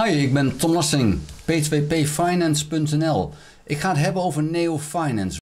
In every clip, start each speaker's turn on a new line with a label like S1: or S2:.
S1: Hi, ik ben Tom Lassing, p2pfinance.nl. Ik ga het hebben over Neo Finance.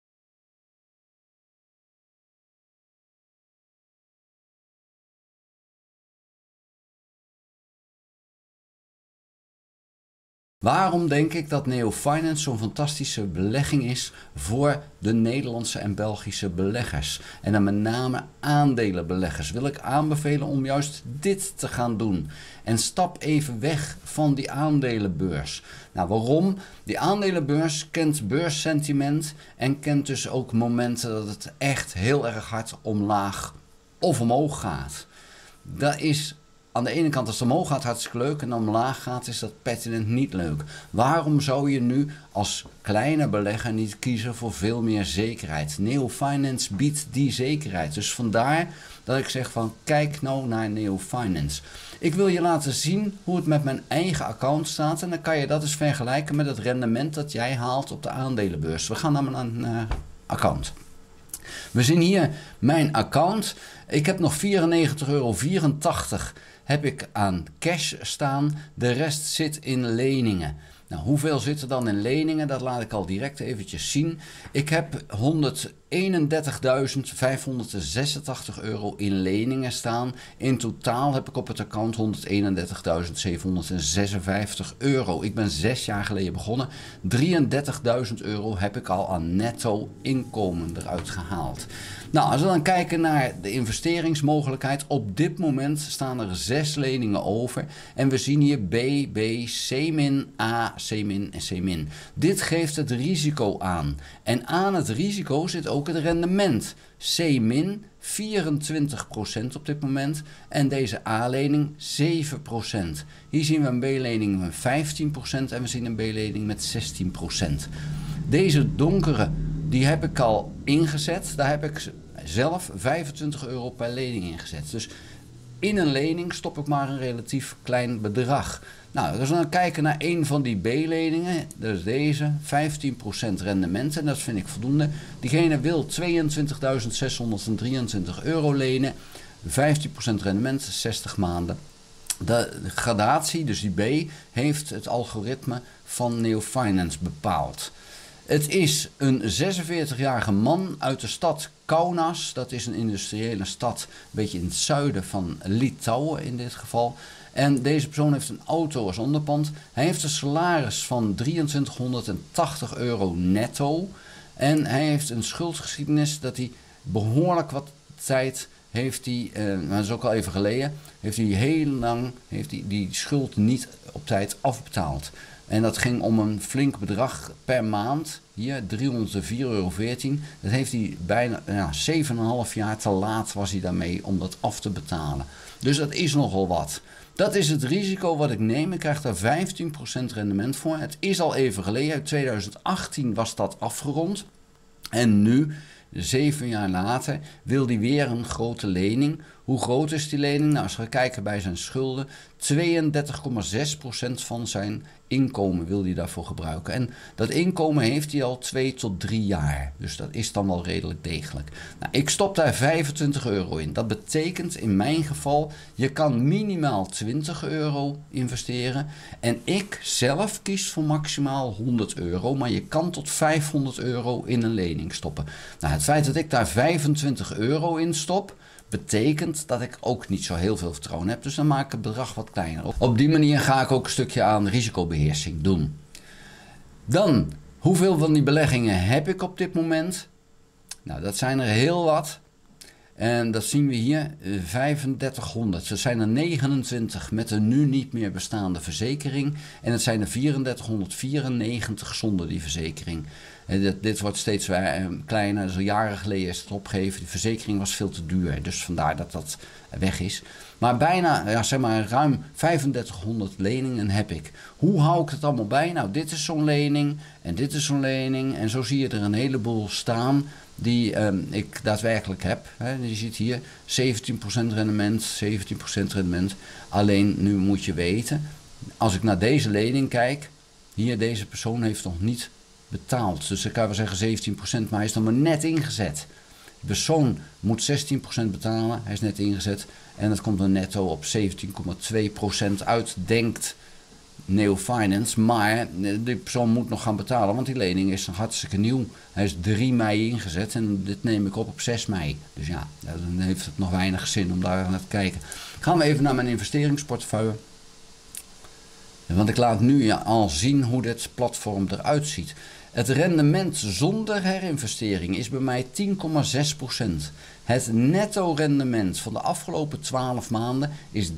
S1: Waarom denk ik dat Neo Finance zo'n fantastische belegging is voor de Nederlandse en Belgische beleggers? En dan met name aandelenbeleggers wil ik aanbevelen om juist dit te gaan doen. En stap even weg van die aandelenbeurs. Nou, waarom? Die aandelenbeurs kent beurssentiment en kent dus ook momenten dat het echt heel erg hard omlaag of omhoog gaat. Dat is aan de ene kant, als het omhoog gaat, hartstikke leuk. En omlaag gaat, is dat pertinent niet leuk. Waarom zou je nu als kleine belegger niet kiezen voor veel meer zekerheid? Neo Finance biedt die zekerheid. Dus vandaar dat ik zeg van, kijk nou naar Neo Finance. Ik wil je laten zien hoe het met mijn eigen account staat. En dan kan je dat eens vergelijken met het rendement dat jij haalt op de aandelenbeurs. We gaan naar mijn account. We zien hier mijn account. Ik heb nog €94,84 heb ik aan cash staan. De rest zit in leningen. Nou, hoeveel zit er dan in leningen? Dat laat ik al direct eventjes zien. Ik heb €131.586 in leningen staan. In totaal heb ik op het account €131.756. Ik ben 6 jaar geleden begonnen. €33.000 heb ik al aan netto inkomen eruit gehaald. Nou, als we dan kijken naar de investeringsmogelijkheid. Op dit moment staan er 6 leningen over. En we zien hier B, B, C-, A, C- en C-. Dit geeft het risico aan. En aan het risico zit ook het rendement. C- 24% op dit moment en deze A-lening 7%. Hier zien we een B-lening met 15% en we zien een B-lening met 16%. Deze donkere, die heb ik al ingezet. Daar heb ik zelf €25 per lening ingezet. Dus in een lening stop ik maar een relatief klein bedrag. Nou, als we dan kijken naar een van die B-leningen, dat is deze, 15% rendement en dat vind ik voldoende. Diegene wil €22.623 lenen, 15% rendement, 60 maanden. De gradatie, dus die B, heeft het algoritme van Neo Finance bepaald. Het is een 46-jarige man uit de stad Kaunas. Dat is een industriële stad, een beetje in het zuiden van Litouwen in dit geval. En deze persoon heeft een auto als onderpand. Hij heeft een salaris van €2380 netto. En hij heeft een schuldgeschiedenis dat hij behoorlijk wat tijd heeft hij, dat is ook al even geleden, heeft hij heel lang die schuld niet op tijd afbetaald. En dat ging om een flink bedrag per maand. Hier, €304,14. Dat heeft hij bijna 7,5 jaar te laat was hij daarmee om dat af te betalen. Dus dat is nogal wat. Dat is het risico wat ik neem. Ik krijg daar 15% rendement voor. Het is al even geleden. Uit 2018 was dat afgerond. En nu, 7 jaar later, wil hij weer een grote lening. Hoe groot is die lening? Nou, als we kijken bij zijn schulden, 32,6% van zijn inkomen wil hij daarvoor gebruiken. En dat inkomen heeft hij al 2 tot 3 jaar. Dus dat is dan wel redelijk degelijk. Nou, ik stop daar €25 in. Dat betekent in mijn geval, je kan minimaal €20 investeren. En ik zelf kies voor maximaal €100. Maar je kan tot €500 in een lening stoppen. Nou, het feit dat ik daar €25 in stop, betekent dat ik ook niet zo heel veel vertrouwen heb. Dus dan maak ik het bedrag wat kleiner. Op die manier ga ik ook een stukje aan risicobeheersing doen. Dan, hoeveel van die beleggingen heb ik op dit moment? Nou, dat zijn er heel wat. En dat zien we hier, 3500. Het zijn er 29 met een nu niet meer bestaande verzekering. En het zijn er 3494 zonder die verzekering. Dit wordt steeds kleiner. Dus al jaren geleden is het opgegeven. De verzekering was veel te duur. Dus vandaar dat dat weg is. Maar bijna, ruim 3500 leningen heb ik. Hoe hou ik het allemaal bij? Nou, dit is zo'n lening. En dit is zo'n lening. En zo zie je er een heleboel staan die ik daadwerkelijk heb. Je ziet hier 17% rendement, 17% rendement. Alleen nu moet je weten, als ik naar deze lening kijk, hier deze persoon heeft nog niet betaald. Dus ik kan wel zeggen 17%, maar hij is nog maar net ingezet. De persoon moet 16% betalen, hij is net ingezet. En dat komt dan netto op 17,2% uit, denkt Neo Finance, maar die persoon moet nog gaan betalen, want die lening is nog hartstikke nieuw. Hij is 3 mei ingezet en dit neem ik op 6 mei. Dus ja, dan heeft het nog weinig zin om daar naar te kijken. Gaan we even naar mijn investeringsportefeuille. Want ik laat nu al zien hoe dit platform eruit ziet. Het rendement zonder herinvestering is bij mij 10,6%. Het netto rendement van de afgelopen 12 maanden is 13,86%.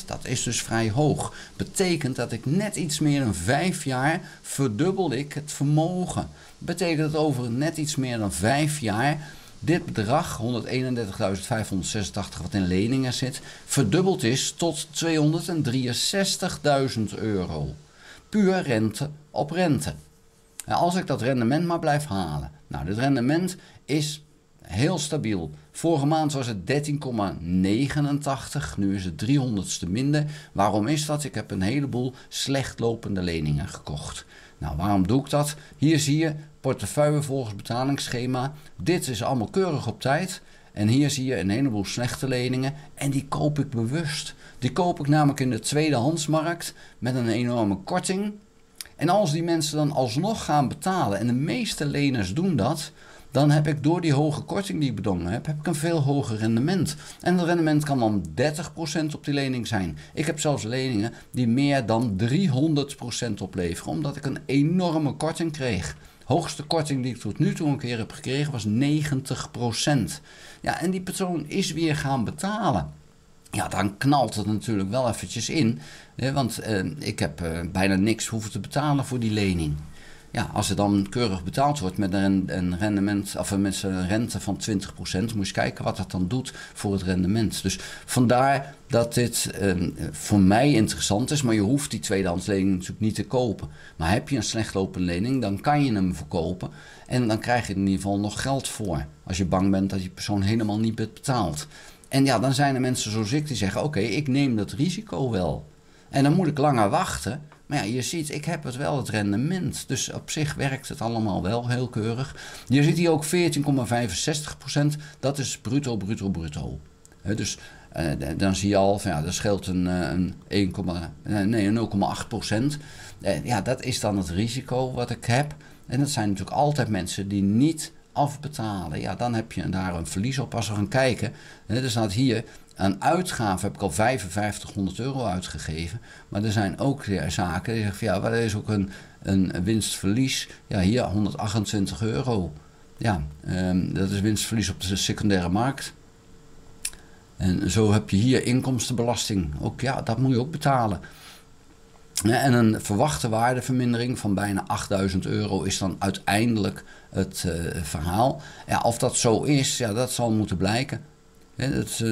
S1: Dat is dus vrij hoog. Betekent dat ik net iets meer dan 5 jaar verdubbel ik het vermogen. Betekent dat over net iets meer dan 5 jaar dit bedrag, 131.586 wat in leningen zit, verdubbeld is tot 263.000 euro. Puur rente op rente. En als ik dat rendement maar blijf halen. Nou, dit rendement is heel stabiel. Vorige maand was het 13,89. Nu is het 300ste minder. Waarom is dat? Ik heb een heleboel slecht lopende leningen gekocht. Nou, waarom doe ik dat? Hier zie je portefeuille volgens betalingsschema. Dit is allemaal keurig op tijd. En hier zie je een heleboel slechte leningen. En die koop ik bewust. Die koop ik namelijk in de tweedehandsmarkt met een enorme korting. En als die mensen dan alsnog gaan betalen, en de meeste leners doen dat, dan heb ik door die hoge korting die ik bedongen heb ik een veel hoger rendement. En het rendement kan dan 30% op die lening zijn. Ik heb zelfs leningen die meer dan 300% opleveren, omdat ik een enorme korting kreeg. Hoogste korting die ik tot nu toe een keer heb gekregen was 90%. Ja, en die persoon is weer gaan betalen. Ja, dan knalt het natuurlijk wel eventjes in. Want ik heb bijna niks hoeven te betalen voor die lening. Ja, als er dan keurig betaald wordt met een rendement, of met een rente van 20%, moet je eens kijken wat dat dan doet voor het rendement. Dus vandaar dat dit voor mij interessant is, maar je hoeft die tweedehands lening natuurlijk niet te kopen. Maar heb je een slecht lopende lening, dan kan je hem verkopen en dan krijg je er in ieder geval nog geld voor. Als je bang bent dat die persoon helemaal niet betaalt. En ja, dan zijn er mensen zoals ik die zeggen, oké, ik neem dat risico wel. En dan moet ik langer wachten. Maar ja, je ziet, ik heb het wel, het rendement. Dus op zich werkt het allemaal wel heel keurig. Je ziet hier ook 14,65%. Dat is bruto, bruto, bruto. Dus dan zie je al, van, ja, dat scheelt een 0,8%. Ja, dat is dan het risico wat ik heb. En dat zijn natuurlijk altijd mensen die niet afbetalen. Ja, dan heb je daar een verlies op. Als we gaan kijken, er staat hier, aan uitgaven heb ik al 5500 euro uitgegeven. Maar er zijn ook zaken die zeggen van ja, er is ook een winstverlies. Ja, hier 128 euro. Ja, dat is winstverlies op de secundaire markt. En zo heb je hier inkomstenbelasting. Ook ja, dat moet je ook betalen. En een verwachte waardevermindering van bijna 8000 euro is dan uiteindelijk het verhaal. Ja, of dat zo is, ja, dat zal moeten blijken. Dat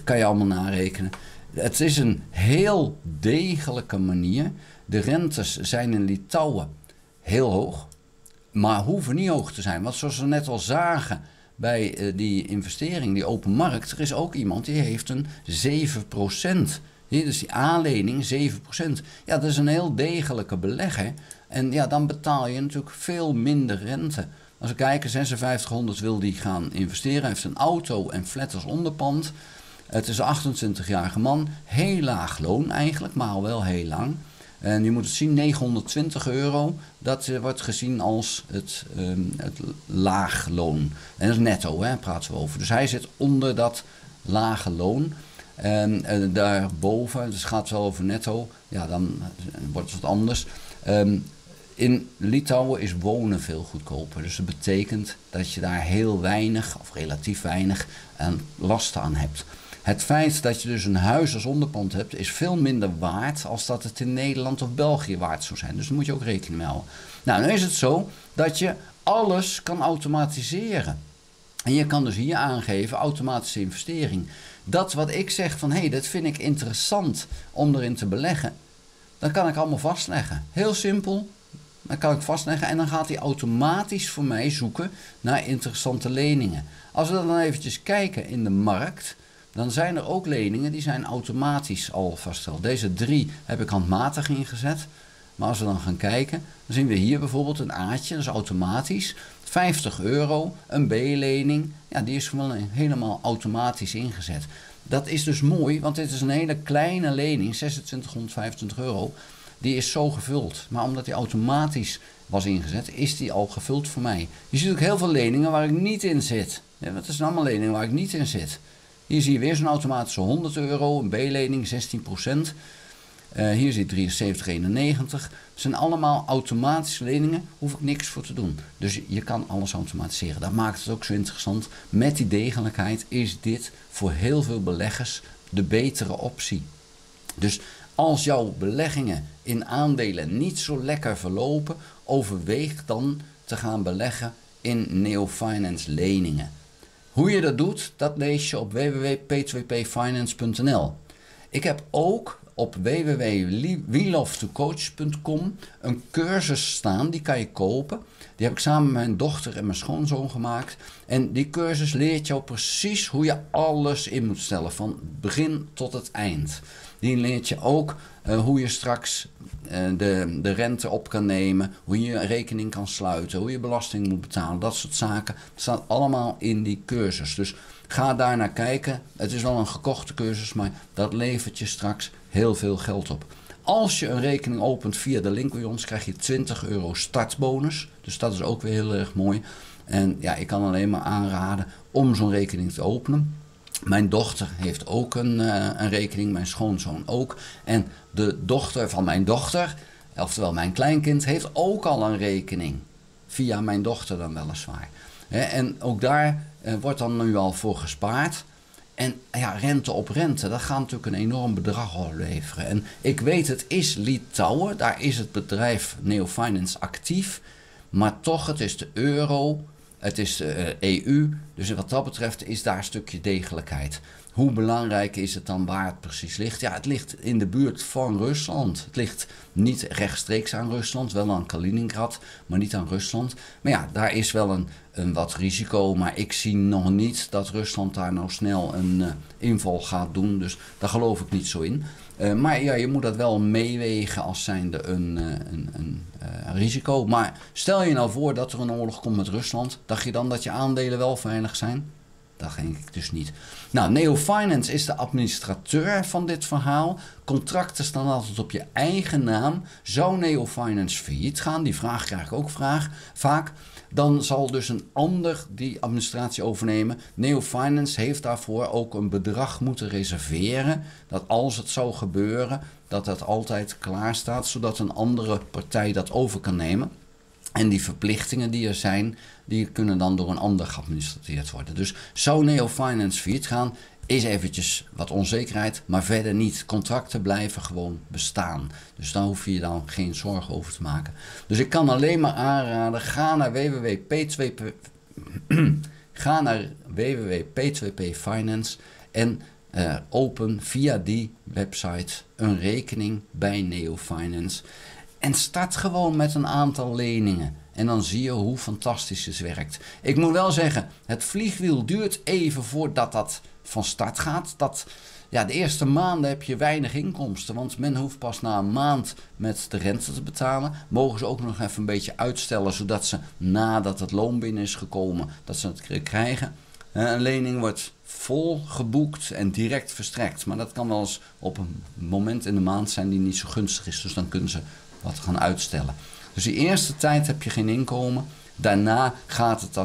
S1: kan je allemaal narekenen. Het is een heel degelijke manier. De rentes zijn in Litouwen heel hoog, maar hoeven niet hoog te zijn. Want zoals we net al zagen bij die investering, die open markt, er is ook iemand die heeft een 7%. Dus die aanlening 7%. Ja, dat is een heel degelijke belegger. En ja, dan betaal je natuurlijk veel minder rente. Als we kijken, 5600 wil die gaan investeren. Hij heeft een auto en flat als onderpand. Het is een 28-jarige man. Heel laag loon eigenlijk, maar al wel heel lang. En je moet het zien, 920 euro. Dat wordt gezien als het laag loon. En dat is netto, hè, praten we over. Dus hij zit onder dat lage loon. En daarboven, dus het gaat wel over netto, ja, dan wordt het wat anders. In Litouwen is wonen veel goedkoper. Dus dat betekent dat je daar heel weinig, of relatief weinig, lasten aan hebt. Het feit dat je dus een huis als onderpand hebt, is veel minder waard als dat het in Nederland of België waard zou zijn. Dus daar moet je ook rekening mee houden. Nou, nu is het zo dat je alles kan automatiseren. En je kan dus hier aangeven automatische investering. Dat wat ik zeg van, hé, dat vind ik interessant om erin te beleggen, dan kan ik allemaal vastleggen. Heel simpel, dan kan ik vastleggen en dan gaat hij automatisch voor mij zoeken naar interessante leningen. Als we dan eventjes kijken in de markt, dan zijn er ook leningen die zijn automatisch al vastgesteld. Deze 3 heb ik handmatig ingezet. Maar als we dan gaan kijken, dan zien we hier bijvoorbeeld een A'tje, dat is automatisch. 50 euro, een B-lening, ja, die is gewoon helemaal automatisch ingezet. dat is dus mooi, want dit is een hele kleine lening, 2625 euro. Die is zo gevuld. Maar omdat die automatisch was ingezet, is die al gevuld voor mij. Je ziet ook heel veel leningen waar ik niet in zit. Ja, dat zijn allemaal leningen waar ik niet in zit. Hier zie je weer zo'n automatische 100 euro, een B-lening, 16%. Hier zie je 73,91. Het zijn allemaal automatische leningen, hoef ik niks voor te doen. Dus je kan alles automatiseren. Dat maakt het ook zo interessant. Met die degelijkheid is dit voor heel veel beleggers de betere optie. Dus als jouw beleggingen in aandelen niet zo lekker verlopen, overweeg dan te gaan beleggen in Neo Finance leningen. Hoe je dat doet, dat lees je op www.p2pfinance.nl. Ik heb ook op www.welovetocoach.com een cursus staan, die kan je kopen. Die heb ik samen met mijn dochter en mijn schoonzoon gemaakt. En die cursus leert jou precies hoe je alles in moet stellen, van begin tot het eind. Die leert je ook hoe je straks de rente op kan nemen, hoe je een rekening kan sluiten, hoe je belasting moet betalen, dat soort zaken. Dat staat allemaal in die cursus. Dus ga daar naar kijken. Het is wel een gekochte cursus, maar dat levert je straks heel veel geld op. Als je een rekening opent via de link bij ons, krijg je 20 euro startbonus. Dus dat is ook weer heel erg mooi. En ja, ik kan alleen maar aanraden om zo'n rekening te openen. Mijn dochter heeft ook een rekening, mijn schoonzoon ook. En de dochter van mijn dochter, oftewel mijn kleinkind, heeft ook al een rekening. Via mijn dochter dan weliswaar. En ook daar wordt dan nu al voor gespaard. En ja, rente op rente, dat gaat natuurlijk een enorm bedrag opleveren. En ik weet, het is Litouwen, daar is het bedrijf Neo Finance actief. Maar toch, het is de euro, het is de EU. Dus wat dat betreft is daar een stukje degelijkheid. Hoe belangrijk is het dan waar het precies ligt? Ja, het ligt in de buurt van Rusland. Het ligt niet rechtstreeks aan Rusland, wel aan Kaliningrad, maar niet aan Rusland. Maar ja, daar is wel een wat risico, maar ik zie nog niet dat Rusland daar nou snel een inval gaat doen. Dus daar geloof ik niet zo in. Maar ja, je moet dat wel meewegen als zijnde een risico. Maar stel je nou voor dat er een oorlog komt met Rusland, dacht je dan dat je aandelen wel veilig zijn? Dat denk ik dus niet. Nou, Neo Finance is de administrateur van dit verhaal. Contracten staan altijd op je eigen naam. Zou Neo Finance failliet gaan? Die vraag krijg ik ook vaak. Dan zal dus een ander die administratie overnemen. Neo Finance heeft daarvoor ook een bedrag moeten reserveren. Dat als het zou gebeuren, dat dat altijd klaar staat, zodat een andere partij dat over kan nemen. En die verplichtingen die er zijn, die kunnen dan door een ander geadministreerd worden. Dus zou Neo Finance failliet gaan, is eventjes wat onzekerheid, maar verder niet. Contracten blijven gewoon bestaan. Dus daar hoef je je dan geen zorgen over te maken. Dus ik kan alleen maar aanraden, ga naar www.p2pfinance en open via die website een rekening bij Neo Finance. En start gewoon met een aantal leningen. En dan zie je hoe fantastisch het werkt. Ik moet wel zeggen, het vliegwiel duurt even voordat dat van start gaat. De eerste maanden heb je weinig inkomsten. Want men hoeft pas na een maand met de rente te betalen. Mogen ze ook nog even een beetje uitstellen. Zodat ze nadat het loon binnen is gekomen, dat ze het krijgen. Een lening wordt vol geboekt en direct verstrekt. Maar dat kan wel eens op een moment in de maand zijn die niet zo gunstig is. Dus dan kunnen ze wat gaan uitstellen. Dus die eerste tijd heb je geen inkomen. Daarna gaat het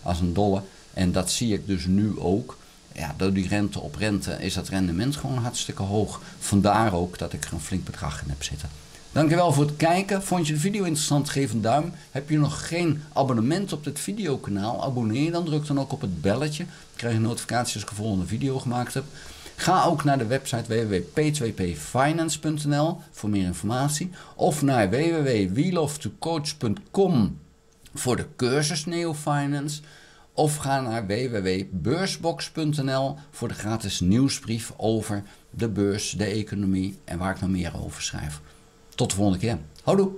S1: als een dolle. En dat zie ik dus nu ook. Ja, door die rente op rente is dat rendement gewoon hartstikke hoog. Vandaar ook dat ik er een flink bedrag in heb zitten. Dankjewel voor het kijken. Vond je de video interessant? Geef een duim. Heb je nog geen abonnement op dit videokanaal? Abonneer je dan. Druk dan ook op het belletje. Dan krijg je notificaties als ik een volgende video gemaakt heb. Ga ook naar de website www.p2pfinance.nl voor meer informatie. Of naar www.welovetocoach.com voor de cursus Neo Finance. Of ga naar www.beursbox.nl voor de gratis nieuwsbrief over de beurs, de economie en waar ik nog meer over schrijf. Tot de volgende keer. Houdoe!